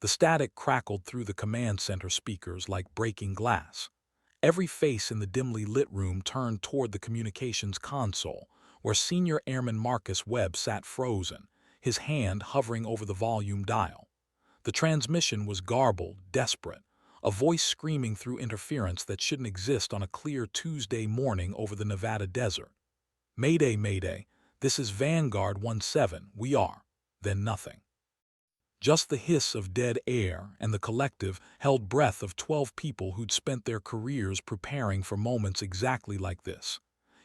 The static crackled through the command center speakers like breaking glass. Every face in the dimly lit room turned toward the communications console, where Senior Airman Marcus Webb sat frozen, his hand hovering over the volume dial. The transmission was garbled, desperate, a voice screaming through interference that shouldn't exist on a clear Tuesday morning over the Nevada desert. "Mayday, Mayday, this is Vanguard 17, we are." Then nothing. Just the hiss of dead air and the collective, held breath of 12 people who'd spent their careers preparing for moments exactly like this,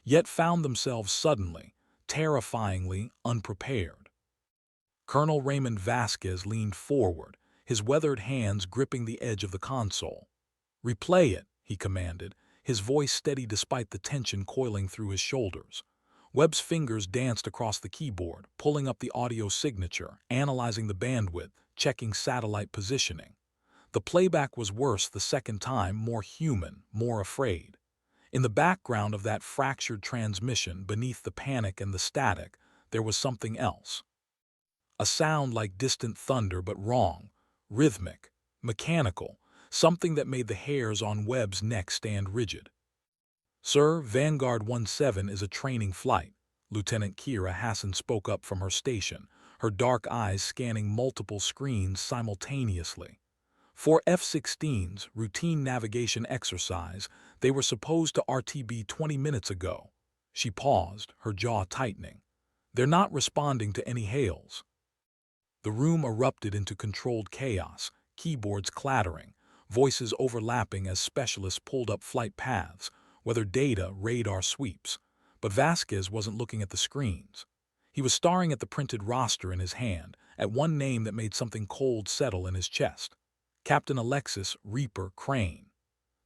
yet found themselves suddenly, terrifyingly unprepared. Colonel Raymond Vasquez leaned forward, his weathered hands gripping the edge of the console. "Replay it," he commanded, his voice steady despite the tension coiling through his shoulders. Webb's fingers danced across the keyboard, pulling up the audio signature, analyzing the bandwidth, checking satellite positioning. The playback was worse the second time, more human, more afraid. In the background of that fractured transmission, beneath the panic and the static, there was something else. A sound like distant thunder, but wrong, rhythmic, mechanical, something that made the hairs on Webb's neck stand rigid. "Sir, Vanguard 17 is a training flight," Lieutenant Kira Hassan spoke up from her station, her dark eyes scanning multiple screens simultaneously. "For F-16's routine navigation exercise, they were supposed to RTB 20 minutes ago." She paused, her jaw tightening. "They're not responding to any hails." The room erupted into controlled chaos, keyboards clattering, voices overlapping as specialists pulled up flight paths, weather data, radar sweeps. But Vasquez wasn't looking at the screens. He was staring at the printed roster in his hand, at one name that made something cold settle in his chest. Captain Alexis Reaper Crane.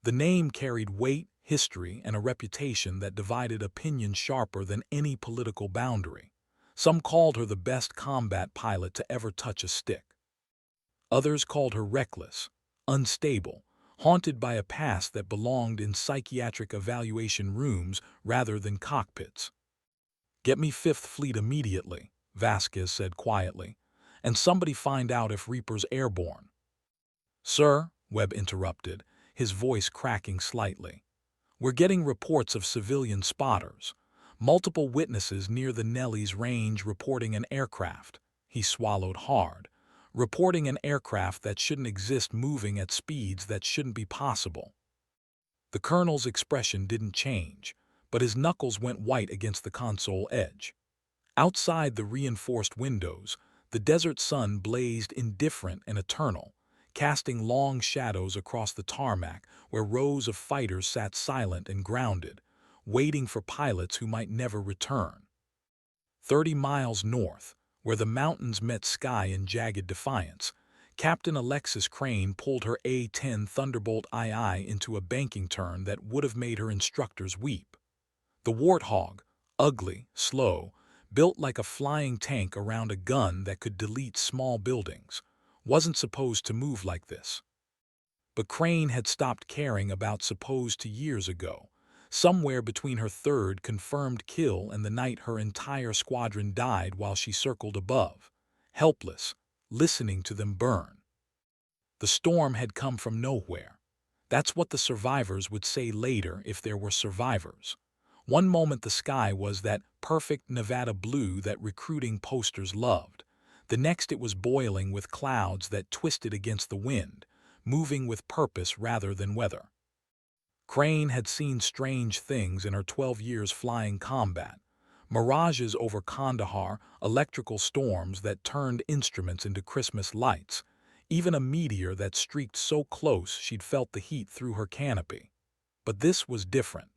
The name carried weight, history, and a reputation that divided opinion sharper than any political boundary. Some called her the best combat pilot to ever touch a stick. Others called her reckless, unstable, haunted by a past that belonged in psychiatric evaluation rooms rather than cockpits. "Get me Fifth Fleet immediately," Vasquez said quietly, "and somebody find out if Reaper's airborne." "Sir," Webb interrupted, his voice cracking slightly, "we're getting reports of civilian spotters. Multiple witnesses near the Nellies range reporting an aircraft." He swallowed hard. "Reporting an aircraft that shouldn't exist moving at speeds that shouldn't be possible." The colonel's expression didn't change, but his knuckles went white against the console edge. Outside the reinforced windows, the desert sun blazed indifferent and eternal, casting long shadows across the tarmac where rows of fighters sat silent and grounded, waiting for pilots who might never return. 30 miles north, where the mountains met sky in jagged defiance, Captain Alexis Crane pulled her A-10 Thunderbolt II into a banking turn that would have made her instructors weep. The Warthog, ugly, slow, built like a flying tank around a gun that could delete small buildings, wasn't supposed to move like this. But Crane had stopped caring about supposed to years ago, somewhere between her third confirmed kill and the night her entire squadron died while she circled above, helpless, listening to them burn. The storm had come from nowhere. That's what the survivors would say later if there were survivors. One moment the sky was that perfect Nevada blue that recruiting posters loved. The next it was boiling with clouds that twisted against the wind, moving with purpose rather than weather. Crane had seen strange things in her 12 years flying combat. Mirages over Kandahar, electrical storms that turned instruments into Christmas lights, even a meteor that streaked so close she'd felt the heat through her canopy. But this was different.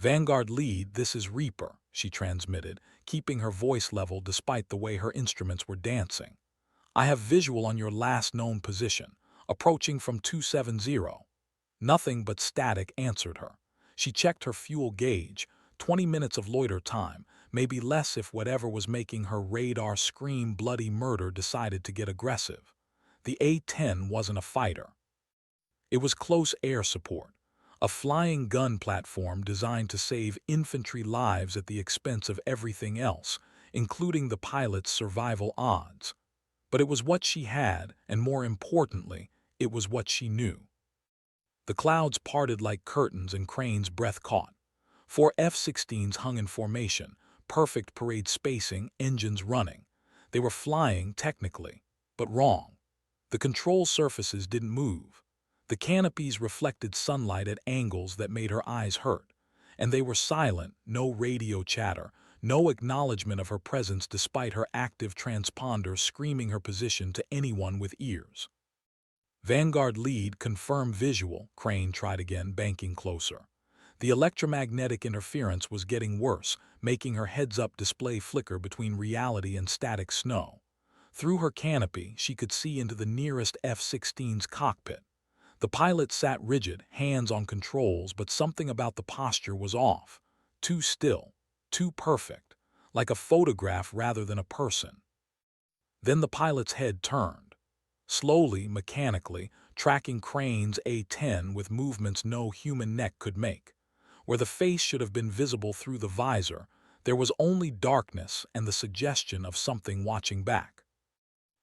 "Vanguard lead, this is Reaper," she transmitted, keeping her voice level despite the way her instruments were dancing. "I have visual on your last known position, approaching from 270. Nothing but static answered her. She checked her fuel gauge, 20 minutes of loiter time, maybe less if whatever was making her radar scream bloody murder decided to get aggressive. The A-10 wasn't a fighter. It was close air support, a flying gun platform designed to save infantry lives at the expense of everything else, including the pilot's survival odds. But it was what she had, and more importantly, it was what she knew. The clouds parted like curtains and Crane's breath caught. 4 F-16s hung in formation, perfect parade spacing, engines running. They were flying, technically, but wrong. The control surfaces didn't move. The canopies reflected sunlight at angles that made her eyes hurt. And they were silent, no radio chatter, no acknowledgement of her presence despite her active transponder screaming her position to anyone with ears. Vanguard lead, confirm visual, Crane tried again, banking closer. The electromagnetic interference was getting worse, making her heads-up display flicker between reality and static snow. Through her canopy, she could see into the nearest F-16's cockpit. The pilot sat rigid, hands on controls, but something about the posture was off. Too still, too perfect, like a photograph rather than a person. Then the pilot's head turned. Slowly, mechanically, tracking Crane's A-10 with movements no human neck could make. Where the face should have been visible through the visor, there was only darkness and the suggestion of something watching back.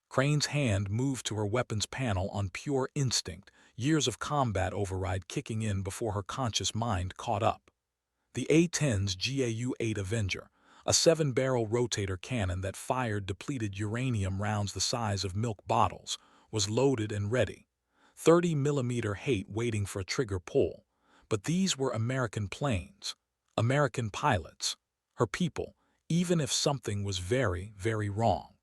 Crane's hand moved to her weapons panel on pure instinct, years of combat override kicking in before her conscious mind caught up. The A-10's GAU-8 Avenger, a 7-barrel rotator cannon that fired depleted uranium rounds the size of milk bottles, was loaded and ready. 30mm hate waiting for a trigger pull. But these were American planes, American pilots, her people, even if something was very, very wrong.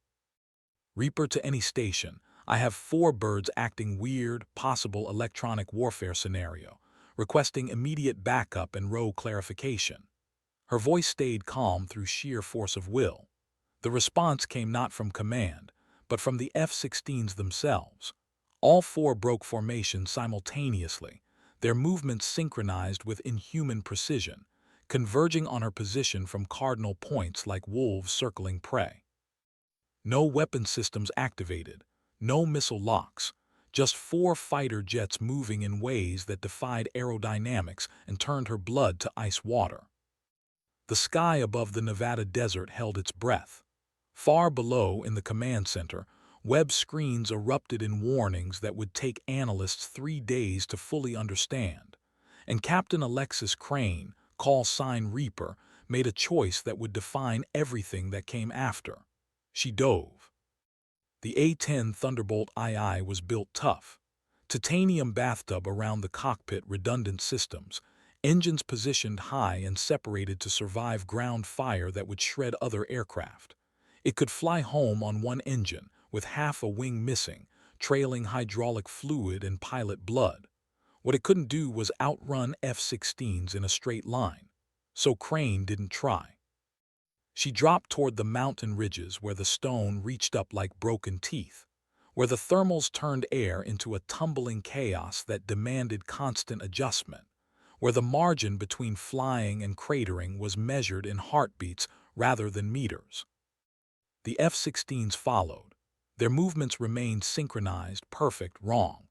Reaper to any station. I have 4 birds acting weird, possible electronic warfare scenario, requesting immediate backup and row clarification. Her voice stayed calm through sheer force of will. The response came not from command, but from the F-16s themselves. All 4 broke formation simultaneously, their movements synchronized with inhuman precision, converging on her position from cardinal points like wolves circling prey. No weapon systems activated, no missile locks, just 4 fighter jets moving in ways that defied aerodynamics and turned her blood to ice water. The sky above the Nevada desert held its breath. Far below, in the command center, web screens erupted in warnings that would take analysts 3 days to fully understand. And Captain Alexis Crane, call sign Reaper, made a choice that would define everything that came after. She dove. The A-10 Thunderbolt II was built tough. Titanium bathtub around the cockpit, redundant systems, engines positioned high and separated to survive ground fire that would shred other aircraft. It could fly home on one engine, with half a wing missing, trailing hydraulic fluid and pilot blood. What it couldn't do was outrun F-16s in a straight line. So Crane didn't try. She dropped toward the mountain ridges where the stone reached up like broken teeth, where the thermals turned air into a tumbling chaos that demanded constant adjustment, where the margin between flying and cratering was measured in heartbeats rather than meters. The F-16s followed. Their movements remained synchronized, perfect, wrong.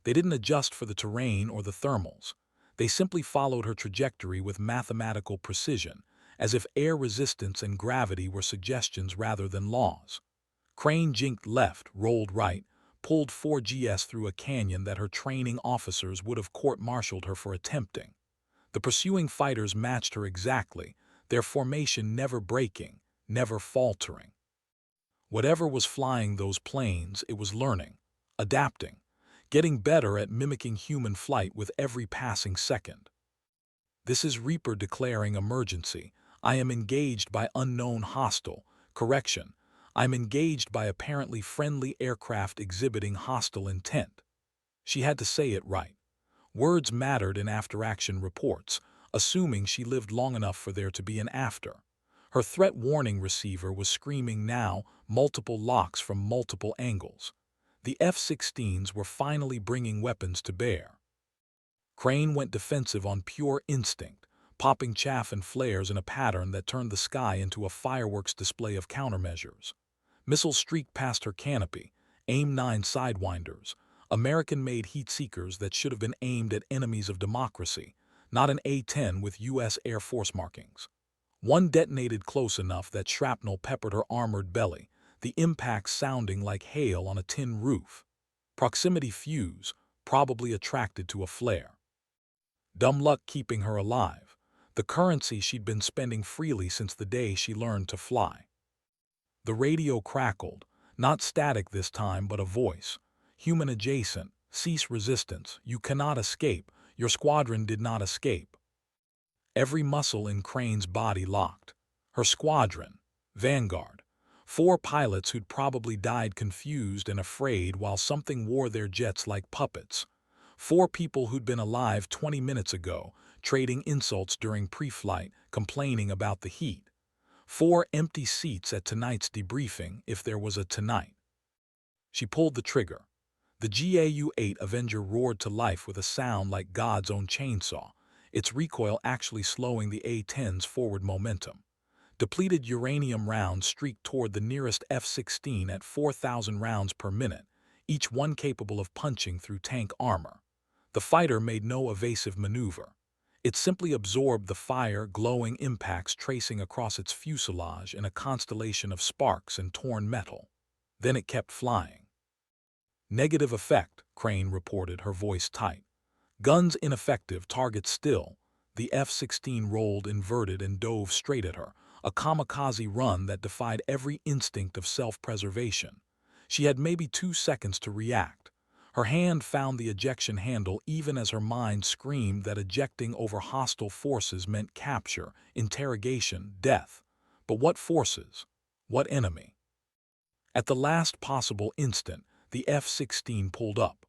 They didn't adjust for the terrain or the thermals. They simply followed her trajectory with mathematical precision, as if air resistance and gravity were suggestions rather than laws. Crane jinked left, rolled right, pulled 4GS through a canyon that her training officers would have court-martialed her for attempting. The pursuing fighters matched her exactly, their formation never breaking, never faltering. Whatever was flying those planes, it was learning, adapting, getting better at mimicking human flight with every passing second. This is Reaper declaring emergency. I am engaged by unknown hostile. Correction. I'm engaged by apparently friendly aircraft exhibiting hostile intent. She had to say it right. Words mattered in after-action reports, assuming she lived long enough for there to be an after. Her threat warning receiver was screaming now, multiple locks from multiple angles. The F-16s were finally bringing weapons to bear. Crane went defensive on pure instinct, popping chaff and flares in a pattern that turned the sky into a fireworks display of countermeasures. Missiles streaked past her canopy, AIM-9 sidewinders, American-made heat seekers that should have been aimed at enemies of democracy, not an A-10 with U.S. Air Force markings. One detonated close enough that shrapnel peppered her armored belly, the impact sounding like hail on a tin roof. Proximity fuse, probably attracted to a flare. Dumb luck keeping her alive, the currency she'd been spending freely since the day she learned to fly. The radio crackled, not static this time but a voice. Human adjacent, cease resistance, you cannot escape, your squadron did not escape. Every muscle in Crane's body locked. Her squadron, Vanguard, 4 pilots who'd probably died confused and afraid while something wore their jets like puppets. 4 people who'd been alive 20 minutes ago, trading insults during pre-flight, complaining about the heat. 4 empty seats at tonight's debriefing, if there was a tonight. She pulled the trigger. The GAU-8 Avenger roared to life with a sound like God's own chainsaw, its recoil actually slowing the A-10's forward momentum. Depleted uranium rounds streaked toward the nearest F-16 at 4,000 rounds per minute, each one capable of punching through tank armor. The fighter made no evasive maneuver. It simply absorbed the fire, glowing impacts tracing across its fuselage in a constellation of sparks and torn metal. Then it kept flying. Negative effect, Crane reported, her voice tight. Guns ineffective, target still. The F-16 rolled inverted and dove straight at her, a kamikaze run that defied every instinct of self-preservation. She had maybe 2 seconds to react. Her hand found the ejection handle even as her mind screamed that ejecting over hostile forces meant capture, interrogation, death. But what forces? What enemy? At the last possible instant, the F-16 pulled up.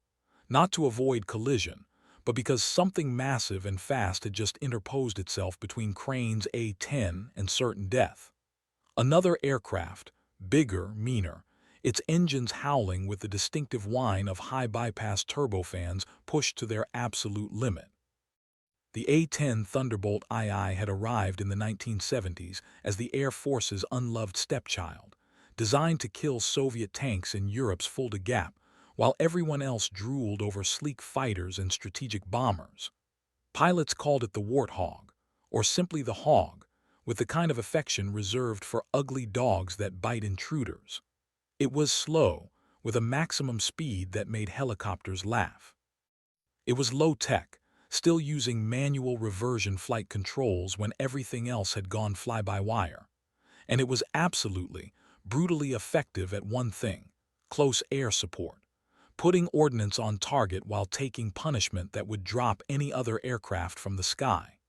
Not to avoid collision, but because something massive and fast had just interposed itself between Crane's A-10 and certain death. Another aircraft, bigger, meaner, its engines howling with the distinctive whine of high-bypass turbofans pushed to their absolute limit. The A-10 Thunderbolt II had arrived in the 1970s as the Air Force's unloved stepchild, designed to kill Soviet tanks in Europe's Fulda Gap, while everyone else drooled over sleek fighters and strategic bombers. Pilots called it the Warthog, or simply the Hog, with the kind of affection reserved for ugly dogs that bite intruders. It was slow, with a maximum speed that made helicopters laugh. It was low-tech, still using manual reversion flight controls when everything else had gone fly-by-wire. And it was absolutely, brutally effective at one thing: close air support, putting ordnance on target while taking punishment that would drop any other aircraft from the sky.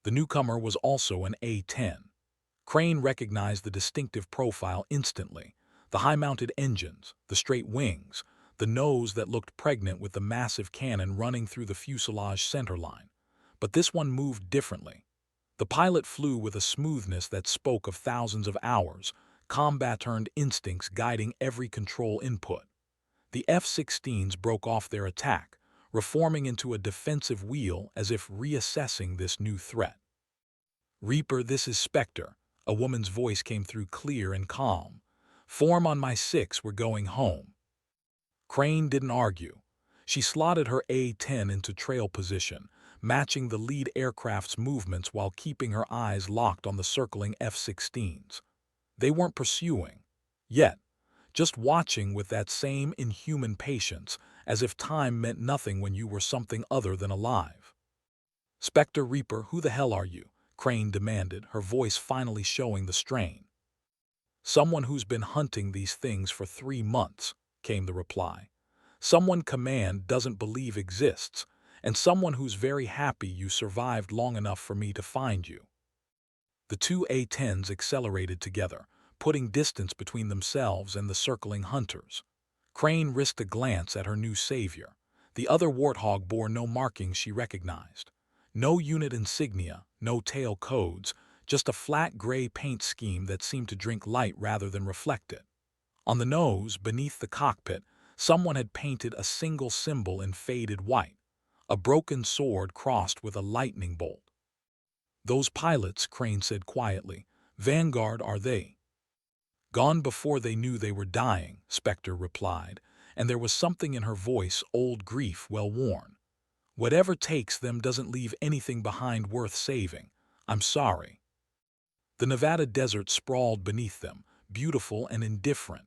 The newcomer was also an A-10. Crane recognized the distinctive profile instantly: the high-mounted engines, the straight wings, the nose that looked pregnant with the massive cannon running through the fuselage centerline. But this one moved differently. The pilot flew with a smoothness that spoke of thousands of hours, combat-earned instincts guiding every control input. The F-16s broke off their attack, reforming into a defensive wheel as if reassessing this new threat. "Reaper, this is Spectre," a woman's voice came through clear and calm. "Form on my 6, we're going home." Crane didn't argue. She slotted her A-10 into trail position, matching the lead aircraft's movements while keeping her eyes locked on the circling F-16s. They weren't pursuing, yet, just watching with that same inhuman patience, as if time meant nothing when you were something other than alive. "Spectre, Reaper, who the hell are you?" Crane demanded, her voice finally showing the strain. "Someone who's been hunting these things for 3 months, came the reply. "Someone command doesn't believe exists, and someone who's very happy you survived long enough for me to find you." The 2 A-10s accelerated together, putting distance between themselves and the circling hunters. Crane risked a glance at her new savior. The other Warthog bore no markings she recognized. No unit insignia, no tail codes, just a flat gray paint scheme that seemed to drink light rather than reflect it. On the nose, beneath the cockpit, someone had painted a single symbol in faded white, a broken sword crossed with a lightning bolt. "Those pilots," Crane said quietly, "Vanguard are they?" "Gone before they knew they were dying," Spectre replied, and there was something in her voice, old grief well worn. "Whatever takes them doesn't leave anything behind worth saving. I'm sorry." The Nevada desert sprawled beneath them, beautiful and indifferent.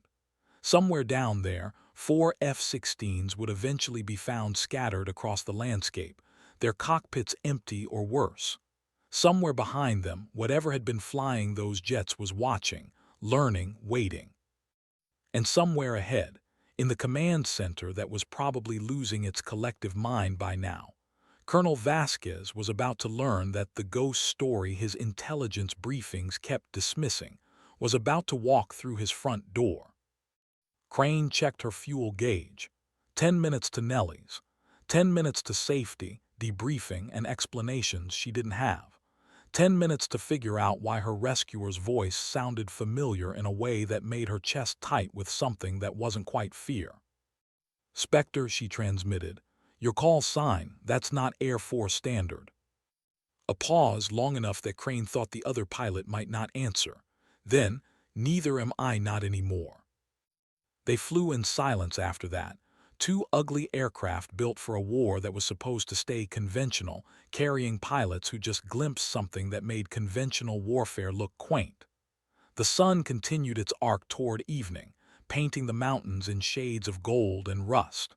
Somewhere down there, 4 F-16s would eventually be found scattered across the landscape, their cockpits empty or worse. Somewhere behind them, whatever had been flying those jets was watching, learning, waiting. And somewhere ahead, in the command center that was probably losing its collective mind by now, Colonel Vasquez was about to learn that the ghost story his intelligence briefings kept dismissing was about to walk through his front door. Crane checked her fuel gauge. 10 minutes to Nellie's. 10 minutes to safety, debriefing, and explanations she didn't have. 10 minutes to figure out why her rescuer's voice sounded familiar in a way that made her chest tight with something that wasn't quite fear. "Spectre," she transmitted. "Your call sign, that's not Air Force standard." A pause long enough that Crane thought the other pilot might not answer. Then, "Neither am I, not anymore." They flew in silence after that. Two ugly aircraft built for a war that was supposed to stay conventional, carrying pilots who just glimpsed something that made conventional warfare look quaint. The sun continued its arc toward evening, painting the mountains in shades of gold and rust.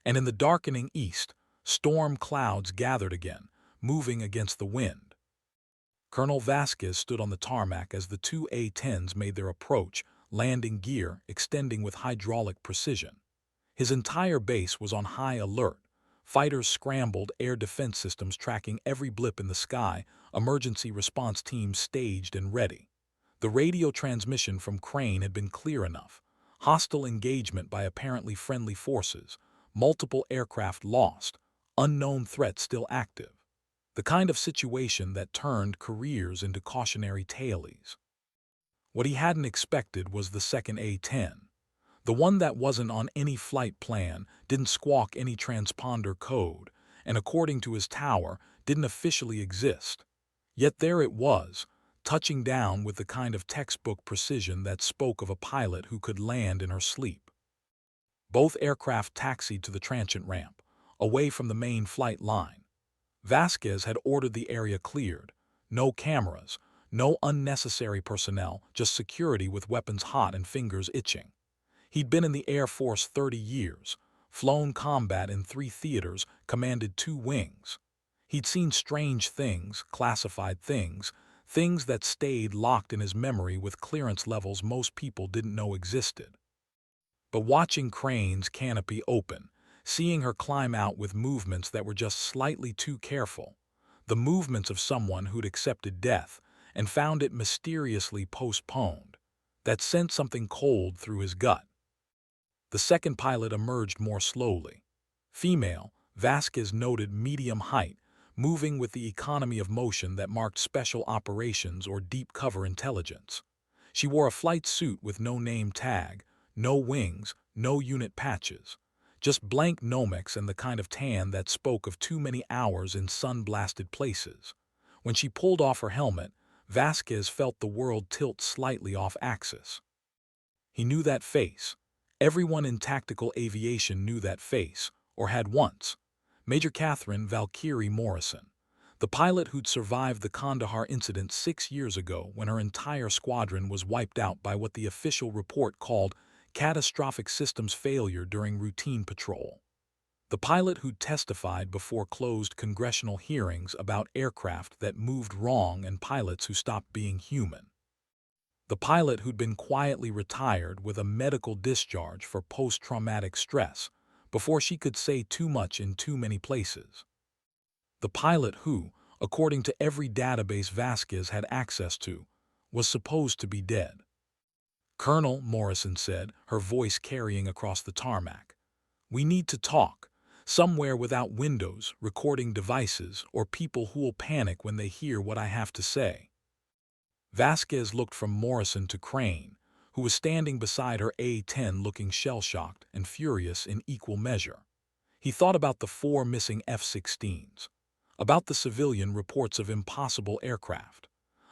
And in the darkening east, storm clouds gathered again, moving against the wind. Colonel Vasquez stood on the tarmac as the two A-10s made their approach, landing gear extending with hydraulic precision. His entire base was on high alert. Fighters scrambled, air defense systems tracking every blip in the sky, emergency response teams staged and ready. The radio transmission from Crane had been clear enough. Hostile engagement by apparently friendly forces, multiple aircraft lost, unknown threat still active. The kind of situation that turned careers into cautionary tailies. What he hadn't expected was the second A-10. The one that wasn't on any flight plan, didn't squawk any transponder code, and according to his tower, didn't officially exist. Yet there it was, touching down with the kind of textbook precision that spoke of a pilot who could land in her sleep. Both aircraft taxied to the transient ramp, away from the main flight line. Vasquez had ordered the area cleared. No cameras, no unnecessary personnel, just security with weapons hot and fingers itching. He'd been in the Air Force 30 years, flown combat in 3 theaters, commanded 2 wings. He'd seen strange things, classified things, things that stayed locked in his memory with clearance levels most people didn't know existed. But watching Crane's canopy open, seeing her climb out with movements that were just slightly too careful, the movements of someone who'd accepted death and found it mysteriously postponed, that sent something cold through his gut. The second pilot emerged more slowly. Female, Vasquez noted medium height, moving with the economy of motion that marked special operations or deep cover intelligence. She wore a flight suit with no name tag, no wings, no unit patches. Just blank Nomex and the kind of tan that spoke of too many hours in sun-blasted places. When she pulled off her helmet, Vasquez felt the world tilt slightly off axis. He knew that face. Everyone in tactical aviation knew that face, or had once. Major Catherine Valkyrie Morrison, the pilot who'd survived the Kandahar incident 6 years ago when her entire squadron was wiped out by what the official report called catastrophic systems failure during routine patrol. The pilot who'd testified before closed congressional hearings about aircraft that moved wrong and pilots who stopped being human. The pilot who'd been quietly retired with a medical discharge for post-traumatic stress before she could say too much in too many places. The pilot who, according to every database Vasquez had access to, was supposed to be dead. "Colonel," Morrison said, her voice carrying across the tarmac, "we need to talk, somewhere without windows, recording devices, or people who'll panic when they hear what I have to say." Vasquez looked from Morrison to Crane, who was standing beside her A-10 looking shell-shocked and furious in equal measure. He thought about the 4 missing F-16s, about the civilian reports of impossible aircraft,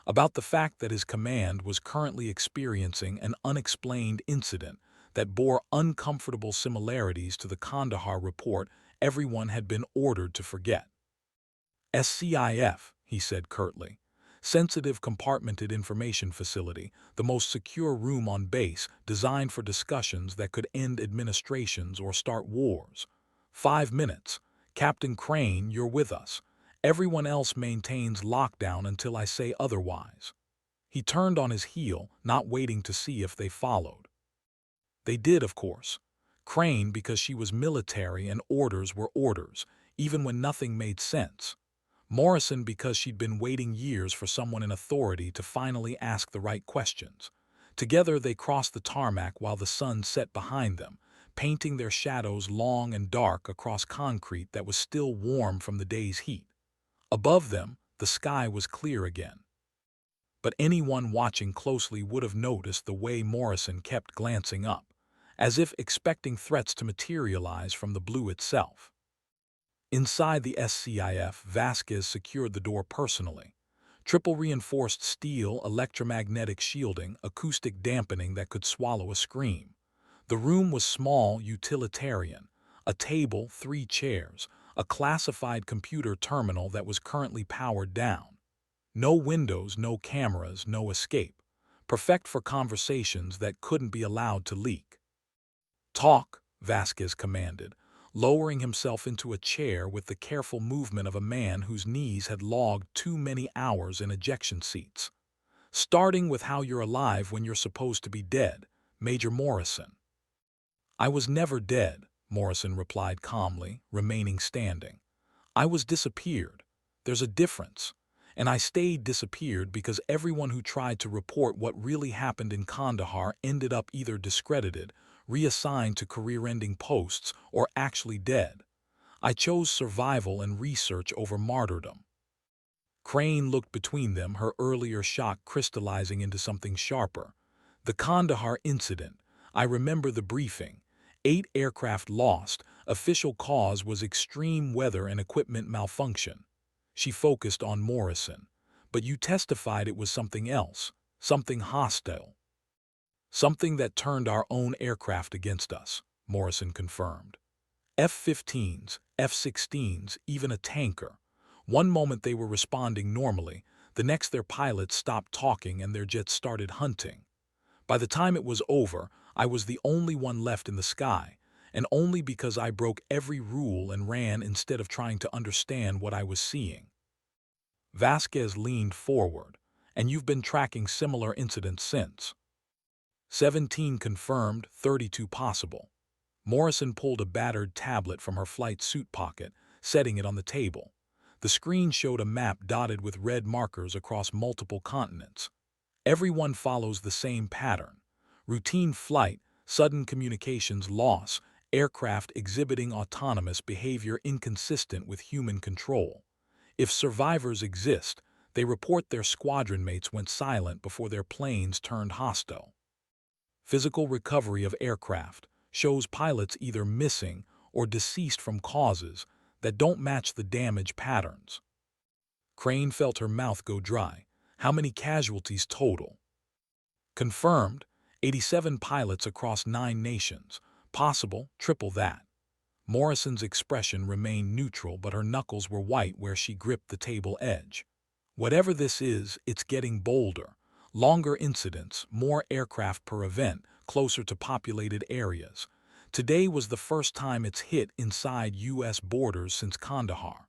about the fact that his command was currently experiencing an unexplained incident that bore uncomfortable similarities to the Kandahar report everyone had been ordered to forget. "SCIF," he said curtly. sensitive compartmented information facility, the most secure room on base, designed for discussions that could end administrations or start wars. 5 minutes. Captain Crane, you're with us. Everyone else maintains lockdown until I say otherwise. He turned on his heel, not waiting to see if they followed. They did, of course. Crane because she was military and orders were orders, even when nothing made sense. Morrison because she'd been waiting years for someone in authority to finally ask the right questions. Together they crossed the tarmac while the sun set behind them, painting their shadows long and dark across concrete that was still warm from the day's heat. Above them, the sky was clear again. But anyone watching closely would have noticed the way Morrison kept glancing up, as if expecting threats to materialize from the blue itself. Inside the SCIF, Vasquez secured the door personally. Triple reinforced steel, electromagnetic shielding, acoustic dampening that could swallow a scream. The room was small, utilitarian. A table, 3 chairs, a classified computer terminal that was currently powered down. No windows, no cameras, no escape. Perfect for conversations that couldn't be allowed to leak. "Talk," Vasquez commanded, lowering himself into a chair with the careful movement of a man whose knees had logged too many hours in ejection seats. "Starting with how you're alive when you're supposed to be dead, Major Morrison." "I was never dead," Morrison replied calmly, remaining standing. "I was disappeared. There's a difference. And I stayed disappeared because everyone who tried to report what really happened in Kandahar ended up either discredited, reassigned to career-ending posts, or actually dead. I chose survival and research over martyrdom." Crane looked between them, her earlier shock crystallizing into something sharper. "The Kandahar incident. I remember the briefing. 8 aircraft lost. Official cause was extreme weather and equipment malfunction." She focused on Morrison. "But you testified it was something else, something hostile." "Something that turned our own aircraft against us," Morrison confirmed. F-15s, F-16s, even a tanker. One moment they were responding normally, the next their pilots stopped talking and their jets started hunting. By the time it was over, I was the only one left in the sky, and only because I broke every rule and ran instead of trying to understand what I was seeing. Vasquez leaned forward. "And you've been tracking similar incidents since?" 17 confirmed, 32 possible. Morrison pulled a battered tablet from her flight suit pocket, setting it on the table. The screen showed a map dotted with red markers across multiple continents. Everyone follows the same pattern. Routine flight, sudden communications loss, aircraft exhibiting autonomous behavior inconsistent with human control. If survivors exist, they report their squadron mates went silent before their planes turned hostile. Physical recovery of aircraft shows pilots either missing or deceased from causes that don't match the damage patterns. Crane felt her mouth go dry. "How many casualties total?" "Confirmed, 87 pilots across 9 nations. Possible, triple that." Morrison's expression remained neutral, but her knuckles were white where she gripped the table edge. "Whatever this is, it's getting bolder. Longer incidents, more aircraft per event, closer to populated areas. Today was the first time it's hit inside U.S. borders since Kandahar."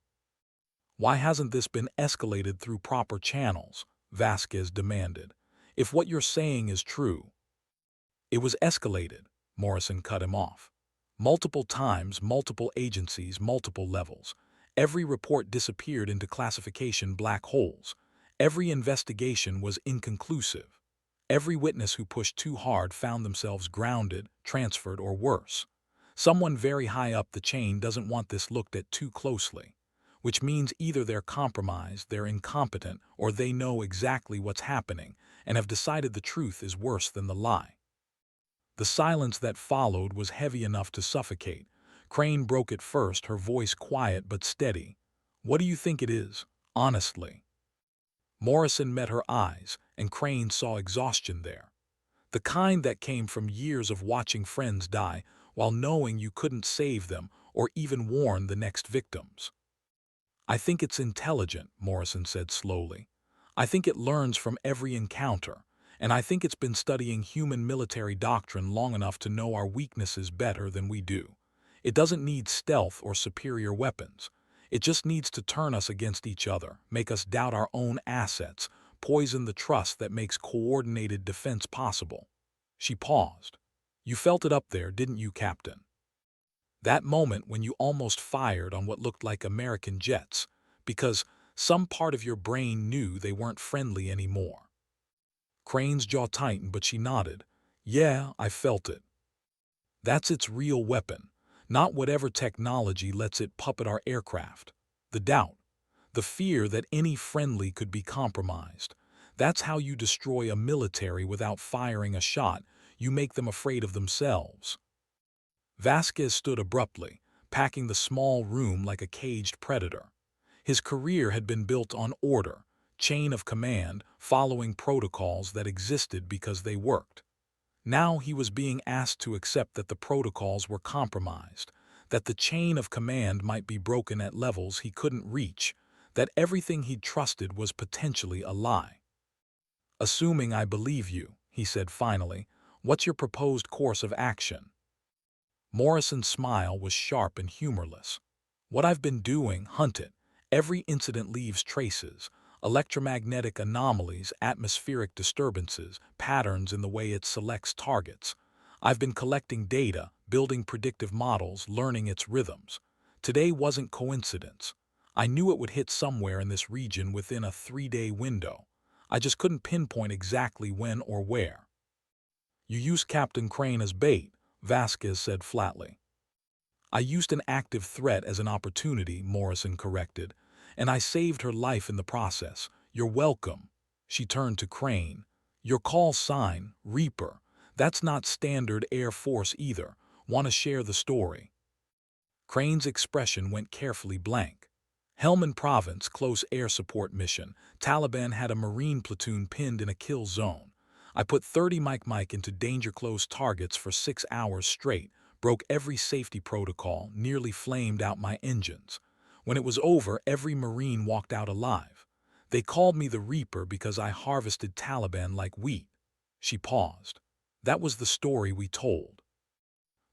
"Why hasn't this been escalated through proper channels?" Vasquez demanded. "If what you're saying is true." "It was escalated," Morrison cut him off. "Multiple times, multiple agencies, multiple levels. Every report disappeared into classification black holes. Every investigation was inconclusive. Every witness who pushed too hard found themselves grounded, transferred, or worse. Someone very high up the chain doesn't want this looked at too closely. Which means either they're compromised, they're incompetent, or they know exactly what's happening and have decided the truth is worse than the lie." The silence that followed was heavy enough to suffocate. Crane broke it first, her voice quiet but steady. "What do you think it is, honestly?" Morrison met her eyes, and Crane saw exhaustion there. The kind that came from years of watching friends die while knowing you couldn't save them or even warn the next victims. "I think it's intelligent," Morrison said slowly. I think it learns from every encounter, and I think it's been studying human military doctrine long enough to know our weaknesses better than we do. It doesn't need stealth or superior weapons. It just needs to turn us against each other, make us doubt our own assets, poison the trust that makes coordinated defense possible. She paused. You felt it up there, didn't you, Captain? That moment when you almost fired on what looked like American jets, because some part of your brain knew they weren't friendly anymore. Crane's jaw tightened, but she nodded. Yeah, I felt it. That's its real weapon, not whatever technology lets it puppet our aircraft. The doubt, the fear that any friendly could be compromised. That's how you destroy a military without firing a shot. You make them afraid of themselves. Vasquez stood abruptly, packing the small room like a caged predator. His career had been built on order, chain of command, following protocols that existed because they worked. Now he was being asked to accept that the protocols were compromised, that the chain of command might be broken at levels he couldn't reach, that everything he'd trusted was potentially a lie. Assuming I believe you, he said finally, what's your proposed course of action? Morrison's smile was sharp and humorless. What I've been doing, hunt it. Every incident leaves traces, electromagnetic anomalies, atmospheric disturbances, patterns in the way it selects targets. I've been collecting data, building predictive models, learning its rhythms. Today wasn't coincidence. I knew it would hit somewhere in this region within a 3-day window. I just couldn't pinpoint exactly when or where. You used Captain Crane as bait, Vasquez said flatly. I used an active threat as an opportunity, Morrison corrected, and I saved her life in the process. You're welcome. She turned to Crane. Your call sign, Reaper. That's not standard Air Force either. Want to share the story? Crane's expression went carefully blank. Helmand Province, close air support mission. Taliban had a Marine platoon pinned in a kill zone. I put 30 Mike into danger-close targets for 6 hours straight, broke every safety protocol, nearly flamed out my engines. When it was over, every Marine walked out alive. They called me the Reaper because I harvested Taliban like wheat. She paused. That was the story we told.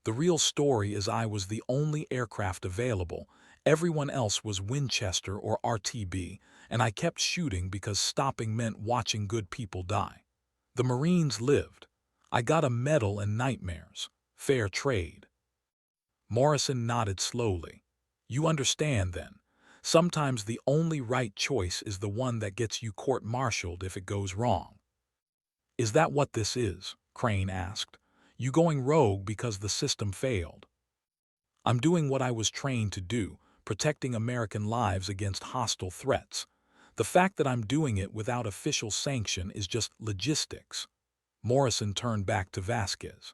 The real story is I was the only aircraft available. Everyone else was Winchester or RTB, and I kept shooting because stopping meant watching good people die. The Marines lived. I got a medal and nightmares. Fair trade. Morrison nodded slowly. You understand, then. Sometimes the only right choice is the one that gets you court-martialed if it goes wrong. Is that what this is? Crane asked. You going rogue because the system failed? I'm doing what I was trained to do, protecting American lives against hostile threats. The fact that I'm doing it without official sanction is just logistics. Morrison turned back to Vasquez.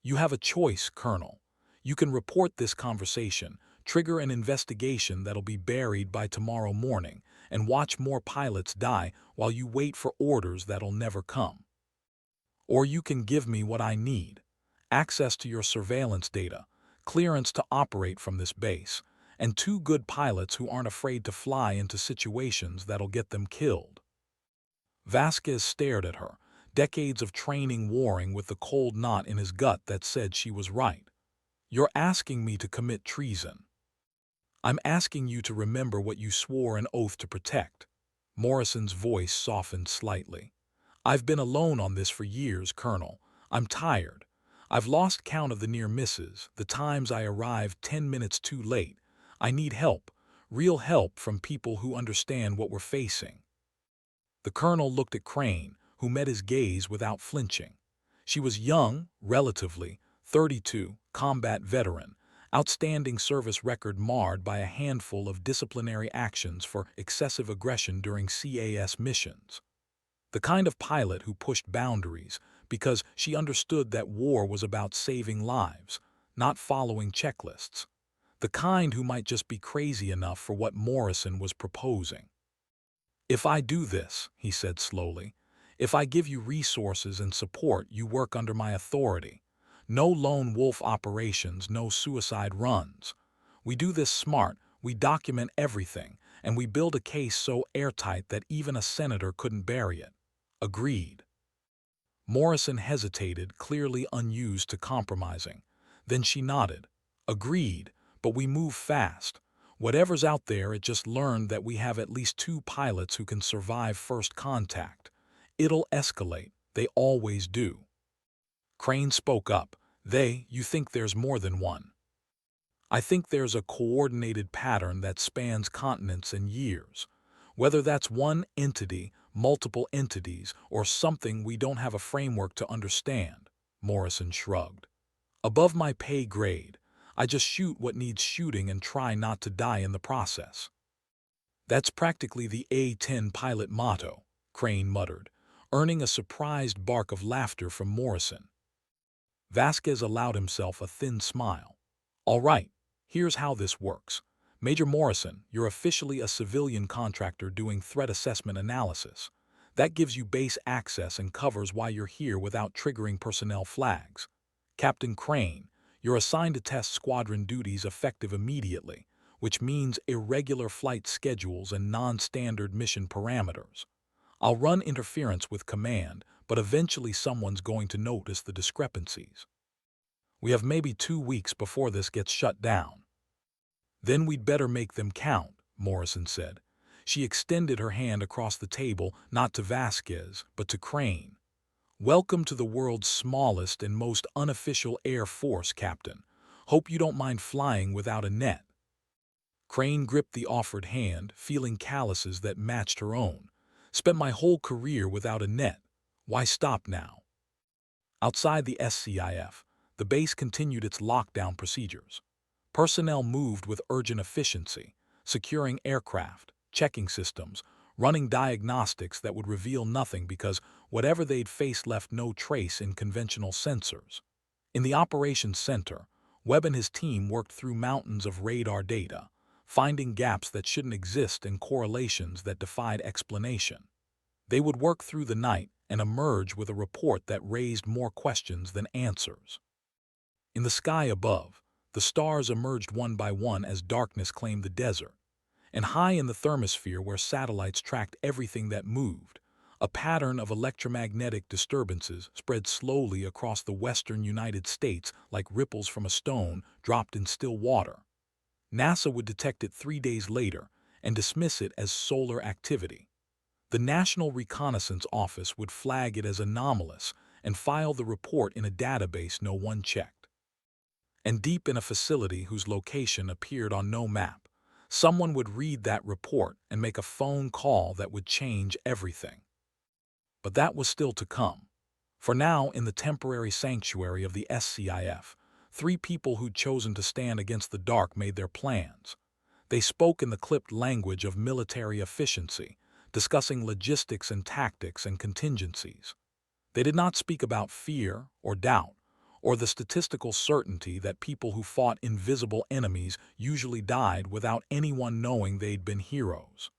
You have a choice, Colonel. You can report this conversation, trigger an investigation that'll be buried by tomorrow morning, and watch more pilots die while you wait for orders that'll never come. Or you can give me what I need: access to your surveillance data, clearance to operate from this base, and 2 good pilots who aren't afraid to fly into situations that'll get them killed. Vasquez stared at her, decades of training warring with the cold knot in his gut that said she was right. You're asking me to commit treason. I'm asking you to remember what you swore an oath to protect. Morrison's voice softened slightly. I've been alone on this for years, Colonel. I'm tired. I've lost count of the near misses, the times I arrived 10 minutes too late. I need help, real help from people who understand what we're facing. The colonel looked at Crane, who met his gaze without flinching. She was young, relatively, 32, combat veteran, outstanding service record marred by a handful of disciplinary actions for excessive aggression during CAS missions. The kind of pilot who pushed boundaries because she understood that war was about saving lives, not following checklists. The kind who might just be crazy enough for what Morrison was proposing. If I do this, he said slowly, if I give you resources and support, you work under my authority. No lone wolf operations, no suicide runs. We do this smart, we document everything, and we build a case so airtight that even a senator couldn't bury it. Agreed. Morrison hesitated, clearly unused to compromising. Then she nodded. Agreed, but we move fast. Whatever's out there, it just learned that we have at least 2 pilots who can survive first contact. It'll escalate. They always do. Crane spoke up. You think there's more than one? I think there's a coordinated pattern that spans continents and years. Whether that's one entity, multiple entities, or something we don't have a framework to understand, Morrison shrugged. Above my pay grade, I just shoot what needs shooting and try not to die in the process. That's practically the A-10 pilot motto, Crane muttered, earning a surprised bark of laughter from Morrison. Vasquez allowed himself a thin smile. All right, here's how this works. Major Morrison, you're officially a civilian contractor doing threat assessment analysis. That gives you base access and covers why you're here without triggering personnel flags. Captain Crane, you're assigned to test squadron duties effective immediately, which means irregular flight schedules and non-standard mission parameters. I'll run interference with command, but eventually someone's going to notice the discrepancies. We have maybe 2 weeks before this gets shut down. Then we'd better make them count, Morrison said. She extended her hand across the table, not to Vasquez, but to Crane. Welcome to the world's smallest and most unofficial Air Force, Captain. Hope you don't mind flying without a net. Crane gripped the offered hand, feeling calluses that matched her own. Spent my whole career without a net. Why stop now? Outside the SCIF, the base continued its lockdown procedures. Personnel moved with urgent efficiency, securing aircraft, checking systems, running diagnostics that would reveal nothing because whatever they'd faced left no trace in conventional sensors. In the operations center, Webb and his team worked through mountains of radar data, finding gaps that shouldn't exist and correlations that defied explanation. They would work through the night and emerge with a report that raised more questions than answers. In the sky above, the stars emerged one by one as darkness claimed the desert, and high in the thermosphere where satellites tracked everything that moved, a pattern of electromagnetic disturbances spread slowly across the western United States like ripples from a stone dropped in still water. NASA would detect it 3 days later and dismiss it as solar activity. The National Reconnaissance Office would flag it as anomalous and file the report in a database no one checked. And deep in a facility whose location appeared on no map, someone would read that report and make a phone call that would change everything. But that was still to come. For now, in the temporary sanctuary of the SCIF, 3 people who'd chosen to stand against the dark made their plans. They spoke in the clipped language of military efficiency, discussing logistics and tactics and contingencies. They did not speak about fear or doubt, or the statistical certainty that people who fought invisible enemies usually died without anyone knowing they'd been heroes.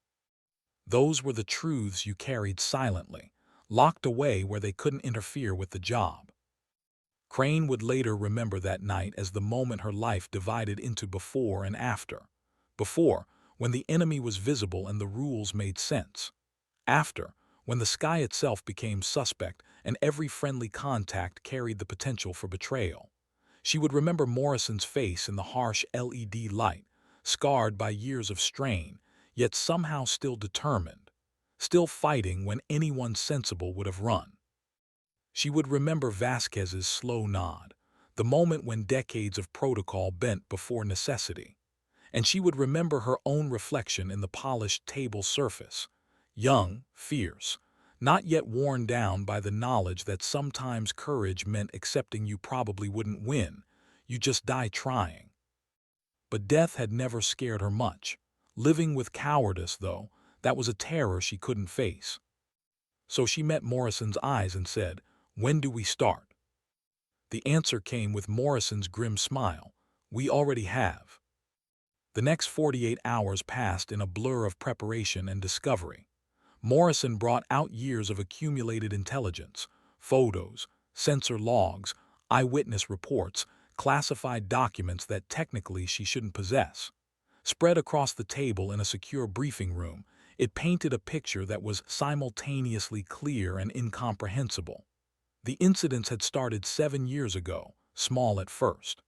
Those were the truths you carried silently, locked away where they couldn't interfere with the job. Crane would later remember that night as the moment her life divided into before and after. Before, when the enemy was visible and the rules made sense. After, when the sky itself became suspect and every friendly contact carried the potential for betrayal. She would remember Morrison's face in the harsh LED light, scarred by years of strain, yet somehow still determined, still fighting when anyone sensible would have run. She would remember Vasquez's slow nod, the moment when decades of protocol bent before necessity. And she would remember her own reflection in the polished table surface, young, fierce, not yet worn down by the knowledge that sometimes courage meant accepting you probably wouldn't win, you just die trying. But death had never scared her much. Living with cowardice, though, that was a terror she couldn't face. So she met Morrison's eyes and said, "When do we start?" The answer came with Morrison's grim smile, "We already have." The next 48 hours passed in a blur of preparation and discovery. Morrison brought out years of accumulated intelligence, photos, sensor logs, eyewitness reports, classified documents that technically she shouldn't possess. Spread across the table in a secure briefing room, it painted a picture that was simultaneously clear and incomprehensible. The incidents had started 7 years ago, small at first.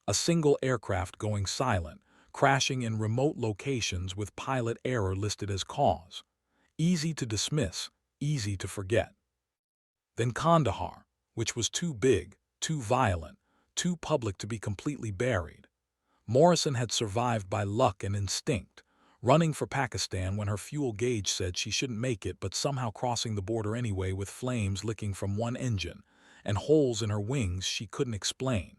A single aircraft going silent, crashing in remote locations with pilot error listed as cause. Easy to dismiss, easy to forget. Then Kandahar, which was too big, too violent, too public to be completely buried. Morrison had survived by luck and instinct, running for Pakistan when her fuel gauge said she shouldn't make it, but somehow crossing the border anyway with flames licking from one engine and holes in her wings she couldn't explain.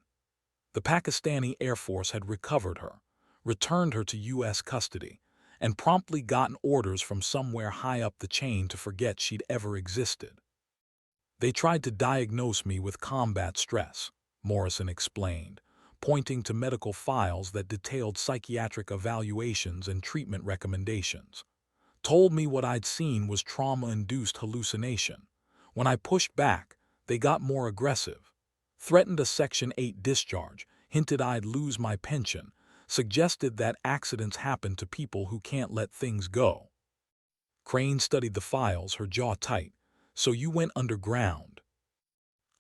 The Pakistani Air Force had recovered her, returned her to U.S. custody, and promptly gotten orders from somewhere high up the chain to forget she'd ever existed. They tried to diagnose me with combat stress, Morrison explained, pointing to medical files that detailed psychiatric evaluations and treatment recommendations. Told me what I'd seen was trauma-induced hallucination. When I pushed back, they got more aggressive. Threatened a Section 8 discharge, hinted I'd lose my pension, suggested that accidents happen to people who can't let things go. Crane studied the files, her jaw tight. So you went underground.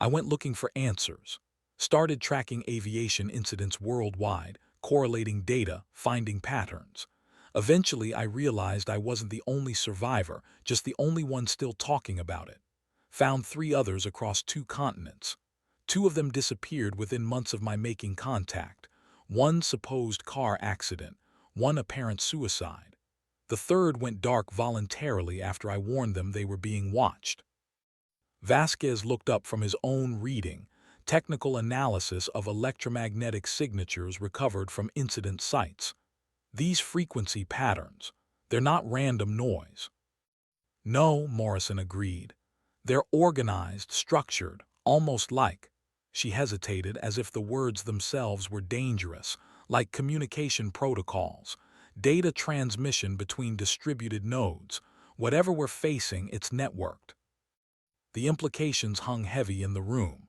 I went looking for answers. Started tracking aviation incidents worldwide, correlating data, finding patterns. Eventually, I realized I wasn't the only survivor, just the only one still talking about it. Found 3 others across 2 continents. 2 of them disappeared within months of my making contact. 1 supposed car accident, 1 apparent suicide. The 3rd went dark voluntarily after I warned them they were being watched. Vasquez looked up from his own reading, technical analysis of electromagnetic signatures recovered from incident sites. These frequency patterns, they're not random noise. No, Morrison agreed. They're organized, structured, almost like. She hesitated as if the words themselves were dangerous, like communication protocols, data transmission between distributed nodes. Whatever we're facing, it's networked. The implications hung heavy in the room.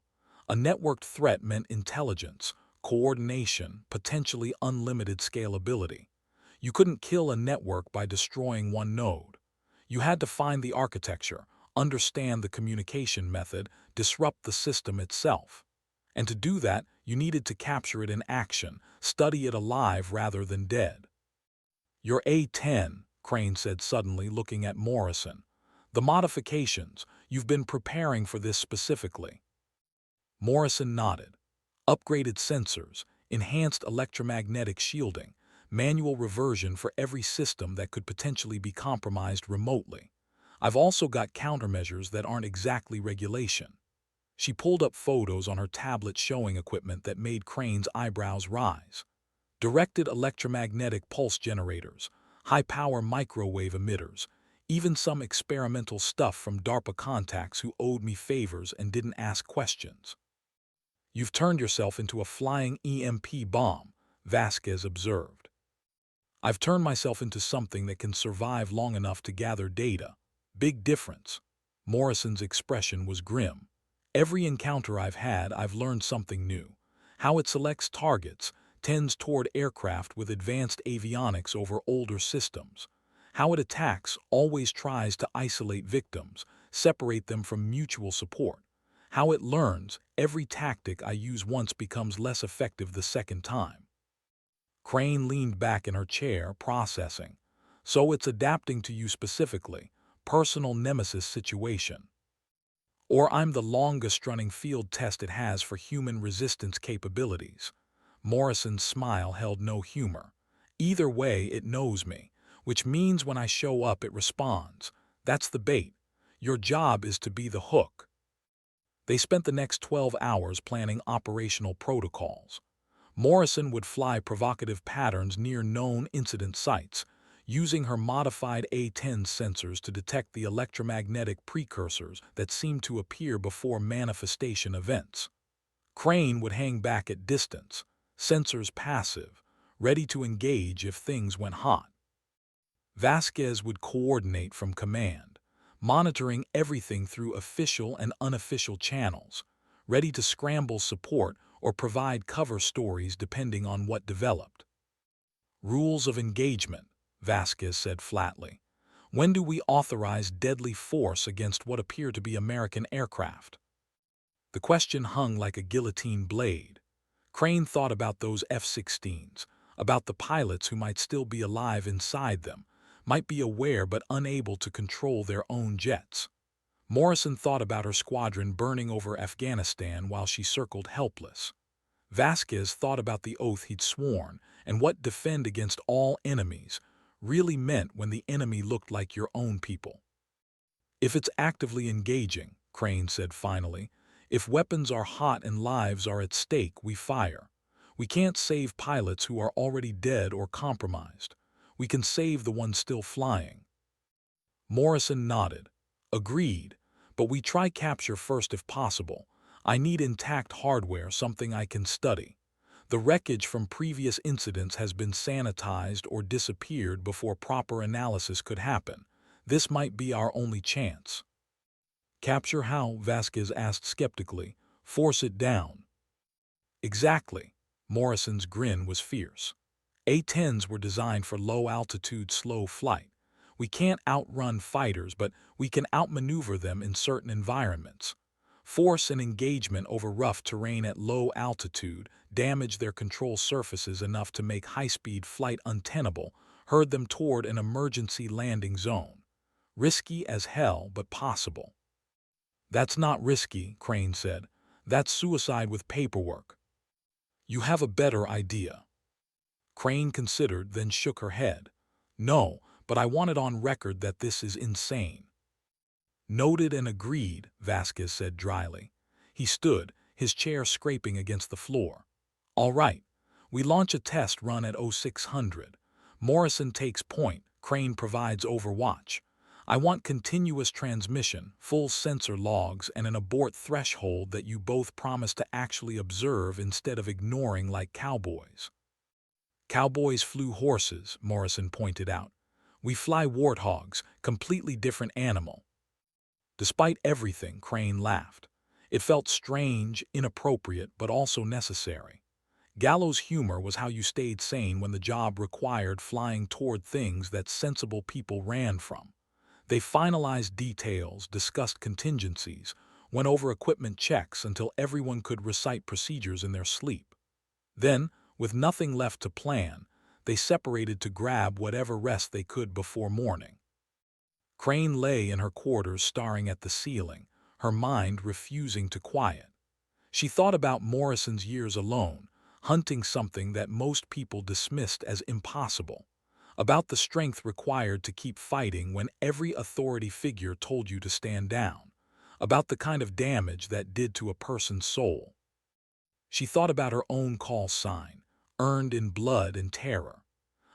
A networked threat meant intelligence, coordination, potentially unlimited scalability. You couldn't kill a network by destroying one node. You had to find the architecture, understand the communication method, disrupt the system itself. And to do that, you needed to capture it in action, study it alive rather than dead. Your A-10, Crane said suddenly, looking at Morrison. The modifications, you've been preparing for this specifically. Morrison nodded. Upgraded sensors, enhanced electromagnetic shielding, manual reversion for every system that could potentially be compromised remotely. I've also got countermeasures that aren't exactly regulation. She pulled up photos on her tablet showing equipment that made Crane's eyebrows rise. Directed electromagnetic pulse generators, high-power microwave emitters, even some experimental stuff from DARPA contacts who owed me favors and didn't ask questions. You've turned yourself into a flying EMP bomb, Vasquez observed. I've turned myself into something that can survive long enough to gather data. Big difference. Morrison's expression was grim. Every encounter I've had, I've learned something new. How it selects targets, tends toward aircraft with advanced avionics over older systems. How it attacks always tries to isolate victims, separate them from mutual support. How it learns every tactic I use once becomes less effective the second time. Crane leaned back in her chair, processing. So it's adapting to you specifically, personal nemesis situation. Or I'm the longest-running field test it has for human resistance capabilities. Morrison's smile held no humor. Either way, it knows me, which means when I show up, it responds. That's the bait. Your job is to be the hook. They spent the next 12 hours planning operational protocols. Morrison would fly provocative patterns near known incident sites, using her modified A-10 sensors to detect the electromagnetic precursors that seemed to appear before manifestation events. Crane would hang back at distance, sensors passive, ready to engage if things went hot. Vasquez would coordinate from command, monitoring everything through official and unofficial channels, ready to scramble support or provide cover stories depending on what developed. Rules of engagement, Vasquez said flatly. When do we authorize deadly force against what appear to be American aircraft? The question hung like a guillotine blade. Crane thought about those F-16s, about the pilots who might still be alive inside them, might be aware but unable to control their own jets. Morrison thought about her squadron burning over Afghanistan while she circled helpless. Vasquez thought about the oath he'd sworn and what defend against all enemies really meant when the enemy looked like your own people. If it's actively engaging, Crane said finally, if weapons are hot and lives are at stake, we fire. We can't save pilots who are already dead or compromised. We can save the ones still flying. Morrison nodded. Agreed, but we try capture first if possible. I need intact hardware, something I can study. The wreckage from previous incidents has been sanitized or disappeared before proper analysis could happen. This might be our only chance. Capture how? Vasquez asked skeptically. Force it down. Exactly. Morrison's grin was fierce. A-10s were designed for low-altitude, slow flight. We can't outrun fighters, but we can outmaneuver them in certain environments. Force and engagement over rough terrain at low altitude damage their control surfaces enough to make high-speed flight untenable, herd them toward an emergency landing zone. Risky as hell, but possible. That's not risky, Crane said. That's suicide with paperwork. You have a better idea. Crane considered, then shook her head. No, but I want it on record that this is insane. Noted and agreed, Vasquez said dryly. He stood, his chair scraping against the floor. All right, we launch a test run at 0600. Morrison takes point, Crane provides overwatch. I want continuous transmission, full sensor logs, and an abort threshold that you both promise to actually observe instead of ignoring like cowboys. Cowboys flew horses, Morrison pointed out. We fly warthogs, completely different animal. Despite everything, Crane laughed. It felt strange, inappropriate, but also necessary. Gallows humor was how you stayed sane when the job required flying toward things that sensible people ran from. They finalized details, discussed contingencies, went over equipment checks until everyone could recite procedures in their sleep. Then, with nothing left to plan, they separated to grab whatever rest they could before morning. Crane lay in her quarters staring at the ceiling, her mind refusing to quiet. She thought about Morrison's years alone, hunting something that most people dismissed as impossible, about the strength required to keep fighting when every authority figure told you to stand down, about the kind of damage that did to a person's soul. She thought about her own call sign, earned in blood and terror,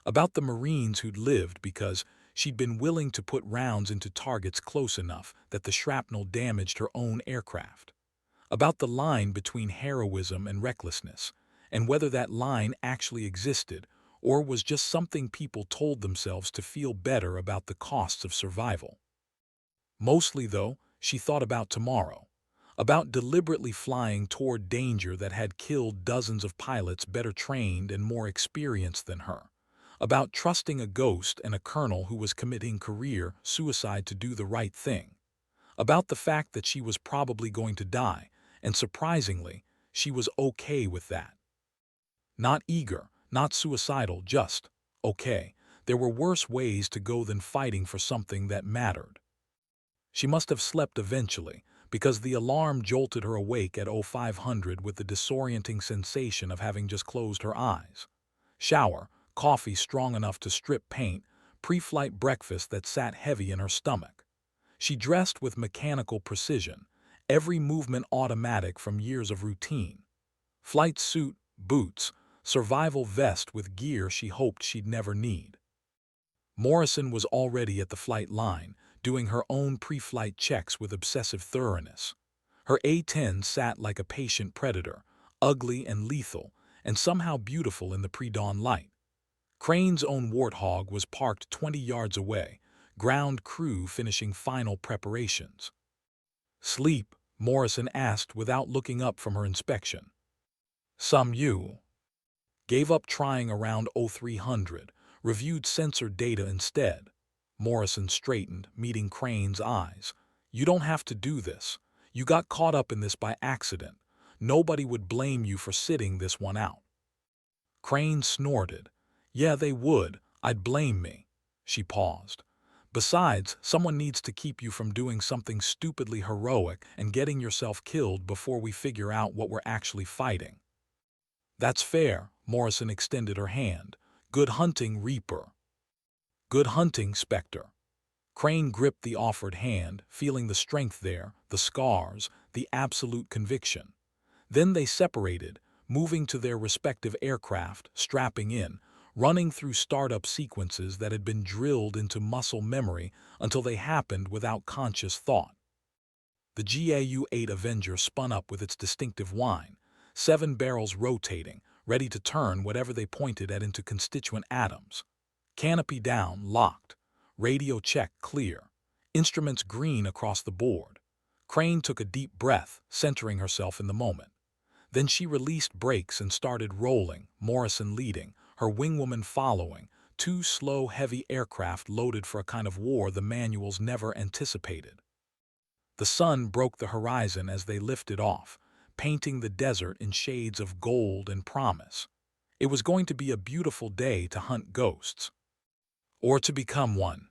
about the Marines who'd lived because she'd been willing to put rounds into targets close enough that the shrapnel damaged her own aircraft, about the line between heroism and recklessness, and whether that line actually existed or was just something people told themselves to feel better about the costs of survival. Mostly, though, she thought about tomorrow, about deliberately flying toward danger that had killed dozens of pilots better trained and more experienced than her, about trusting a ghost and a colonel who was committing career suicide to do the right thing, about the fact that she was probably going to die, and surprisingly, she was okay with that. Not eager, not suicidal, just okay. There were worse ways to go than fighting for something that mattered. She must have slept eventually, because the alarm jolted her awake at 0500 with the disorienting sensation of having just closed her eyes. Shower, coffee strong enough to strip paint, pre-flight breakfast that sat heavy in her stomach. She dressed with mechanical precision, every movement automatic from years of routine. Flight suit, boots, survival vest with gear she hoped she'd never need. Morrison was already at the flight line, doing her own pre-flight checks with obsessive thoroughness. Her A-10 sat like a patient predator, ugly and lethal, and somehow beautiful in the pre-dawn light. Crane's own Warthog was parked 20 yards away, ground crew finishing final preparations. Sleep, Morrison asked without looking up from her inspection. Some you. gave up trying around O-300, reviewed sensor data instead. Morrison straightened, meeting Crane's eyes. You don't have to do this. You got caught up in this by accident. Nobody would blame you for sitting this one out. Crane snorted. Yeah, they would. I'd blame me. She paused. Besides, someone needs to keep you from doing something stupidly heroic and getting yourself killed before we figure out what we're actually fighting. That's fair, Morrison extended her hand. Good hunting, Reaper. Good hunting, Spectre. Crane gripped the offered hand, feeling the strength there, the scars, the absolute conviction. Then they separated, moving to their respective aircraft, strapping in, running through startup sequences that had been drilled into muscle memory until they happened without conscious thought. The GAU-8 Avenger spun up with its distinctive whine, 7 barrels rotating, ready to turn whatever they pointed at into constituent atoms. Canopy down, locked. Radio check clear. Instruments green across the board. Crane took a deep breath, centering herself in the moment. Then she released brakes and started rolling, Morrison leading, her wingwoman following, 2 slow, heavy aircraft loaded for a kind of war the manuals never anticipated. The sun broke the horizon as they lifted off, painting the desert in shades of gold and promise. It was going to be a beautiful day to hunt ghosts. Or to become one.